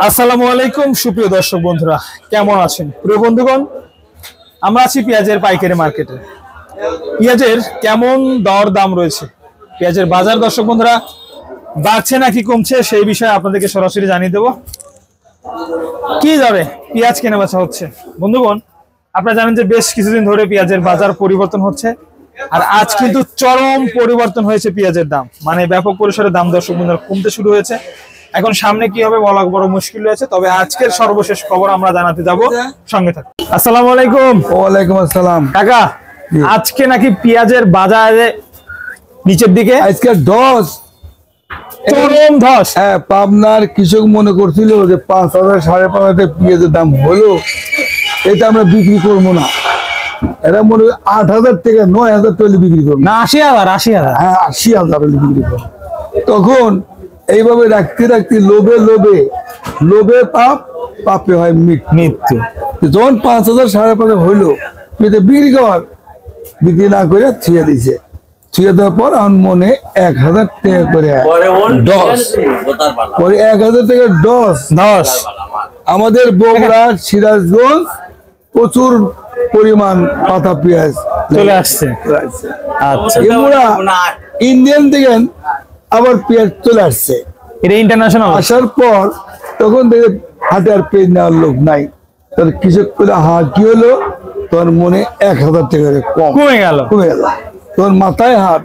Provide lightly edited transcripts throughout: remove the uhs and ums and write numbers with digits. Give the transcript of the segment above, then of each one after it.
আসসালামু আলাইকুম সুপ্রিয় দর্শক বন্ধুরা, কেমন আছেন? প্রিয় বন্ধুগণ, আমরা আছি পেঁয়াজের পাইকারি মার্কেটে। পেঁয়াজের কেমন দর দাম রয়েছে, পেঁয়াজের বাজার দর্শক বন্ধুরা বাড়ছে নাকি কমছে, সেই বিষয়ে আপনাদেরকে সরাসরি জানিয়ে দেব। কি দরে পেঁয়াজ কেনা বেচা হচ্ছে বন্ধুগণ, আপনারা জানেন যে বেশ কিছুদিন ধরে পেঁয়াজের বাজার পরিবর্তন হচ্ছে, আর আজ কিন্তু চরম পরিবর্তন হয়েছে পেঁয়াজের দাম, মানে ব্যাপক পরিসরে দাম দর্শক বন্ধুরা কমতে শুরু হয়েছে। এখন সামনে কি হবে বলা বড় মুশকিল রয়েছে, তবে আজকের সর্বশেষ খবর আমরা জানাতে যাব, সঙ্গে থাকুন। আসসালামু আলাইকুম। ওয়ালাইকুম আসসালাম। কাকা, আজকে নাকি পেঁয়াজের বাজারে নিচের দিকে আজকে ধস, চরম ধস। হ্যাঁ, পাবনার কৃষক মনে করছিল যে 5,000 5,500 পেঁয়াজের দাম হলো, এটা আমরা বিক্রি করবো না। এরা মনে হয় 8,000 থেকে 9,000 টাকা বিক্রি করবো না, 80,000। হ্যাঁ, 80,000 বিক্রি করবো। তখন এইভাবে রাখতে রাখতে লোভে পাপ, পাপে হয় মৃত্যু। যখন 5,000 5,500 হইলো, বিক্রি কর, বিক্রি না করে ছুঁয়ে দিছে। ছুঁয়ে দেওয়ার পর আমার মনে 1,000 টাকা করে পরে 1,000 টাকা দশ। আমাদের বগুড়া সিরাজগঞ্জ প্রচুর পরিমাণ পাতা পেঁয়াজ চলে আসছে। আচ্ছা, এগুলা ইন্ডিয়ান থেকে আবার পেঁয়াজ চলে আসছে। এটা ইন্টারন্যাশনাল আসার পর তখন দেখে হাটে আর পেঁয়াজ নেওয়ার লোক নাই। তাহলে কৃষক করে কি হলো, তোর মনে 1,000 টাকা কমে গেল। তোর মাথায় হাত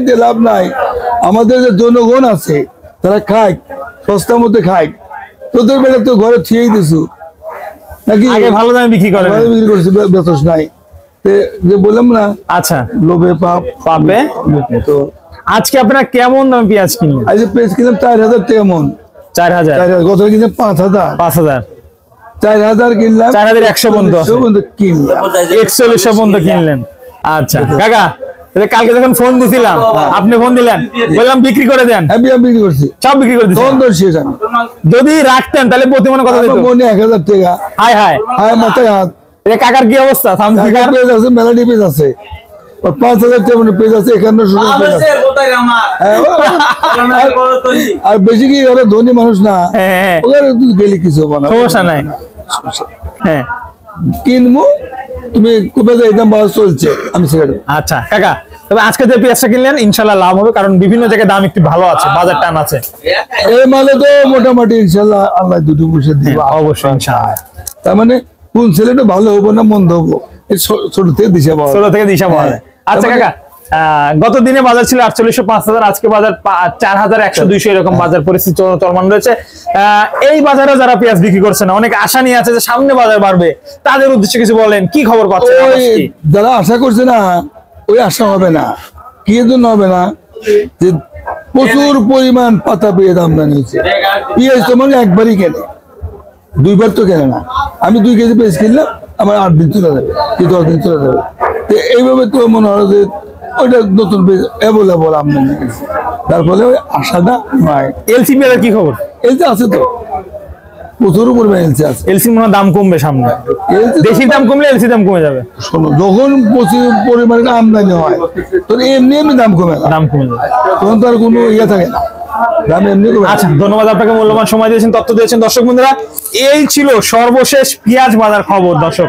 দিয়ে লাভ নাই। আমাদের যে জনগণ আছে তারা খায়, সস্তার মধ্যে খায়। তোদের বেলা তো ঘরে ছিঁড়েই দিছু নাকি, ভালো দামে বিক্রি করছি, বেতস নাই যে বললাম না। আচ্ছা, লোভে পাবে। তো আজকে আপনারা কেমন দামে পেঁয়াজ কিনলেন? আজকে পেঁয়াজ কিনলাম 4,000 টাকা মন। 4,000। গত কিনলাম 5,000। 4,000 কিনলাম, 4,100 পর্যন্ত কিনলাম, 4100 পর্যন্ত কিনলেন। আচ্ছা কাকা, কালকে যখন ফোন দিছিলাম আপনি ফোন দিলেন, বললাম বিক্রি করে দেন। আমি বিক্রি করছি, সব বিক্রি করে দিচ্ছি। যদি রাখতেন তাহলে প্রতি মনে কত দিত? মনে 1,000 টাকা। হায় হায় হায়, মাথায় হাত। কাকার কি অবস্থা? পেঁয়াজ আছে, মেলাডি পেঁয়াজ আছে, 5,000 টাকা পেঁয়াজ আছে, 51 আর বেশি কি ওরা ধনী মানুষ না, ওদের গেলে কিছু সমস্যা নাই। হ্যাঁ, কিনবো, তুমি কোথায় যাই, দাম ভালো চলছে, আমি ছেড়ে। আচ্ছা কাকা, তবে আজকে যে পেঁয়াজটা কিনলেন ইনশাল্লাহ লাভ হবে, কারণ বিভিন্ন জায়গায় দাম একটু ভালো আছে, বাজার টান আছে। এই মালে তো মোটামুটি ইনশাল্লাহ আল্লাহ দুটো পয়সা দিবে, অবশ্যই ইনশাআল্লাহ। তার মানে কোন ছেলেটা ভালো হবো না মন্দ হবো, ছোট থেকে দিশা পাওয়া যায়। আচ্ছা কাকা, গত দিনে বাজার ছিল 4800 5,000, আজকে বাজার 4,100 200 এরকম বাজার পরিস্থিতি চলমান রয়েছে। এই বাজারে যারা পেঁয়াজ বিক্রি করছে না, অনেক আশা নিয়ে আছে যে সামনে বাজার বাড়বে, তাদের উদ্দেশ্যে কিছু বলেন, কি খবর পাচ্ছেন? যারা আশা করছে না, ওই আশা হবে না। কি জন্য হবে না, যে প্রচুর পরিমাণ পাতা পেঁয়াজ আমদানি হয়েছে। পেঁয়াজ তো মানে একবারই কেনে, দুইবার তো কেনে না। আমি 2 কেজি পেঁয়াজ কিনলাম, আমার 8 দিন চলে যাবে, কি 10 দিন চলে যাবে। তো এইভাবে তো মনে হয় যে ওইটা নতুন অ্যাভেলেবল আমদানি, তার ফলে ওই আশাটা নয়। এলসি পেঁয়াজের কি খবর? এলসি আছে তো, প্রচুর পরিমাণ এলসি আছে। এলসি মনে দাম কমবে সামনে, দেশির দাম কমলে এলসি দাম কমে যাবে। শোনো, যখন প্রচুর পরিমাণে আমদানি হয় তখন এমনি দাম কমে যাবে, তখন তার কোনো ইয়ে থাকে না, দাম এমনি কমে। আচ্ছা, ধন্যবাদ আপনাকে, মূল্যবান সময় দিয়েছেন, তথ্য দিয়েছেন। দর্শক বন্ধুরা, এই ছিল সর্বশেষ পেঁয়াজ বাজার খবর। দর্শক।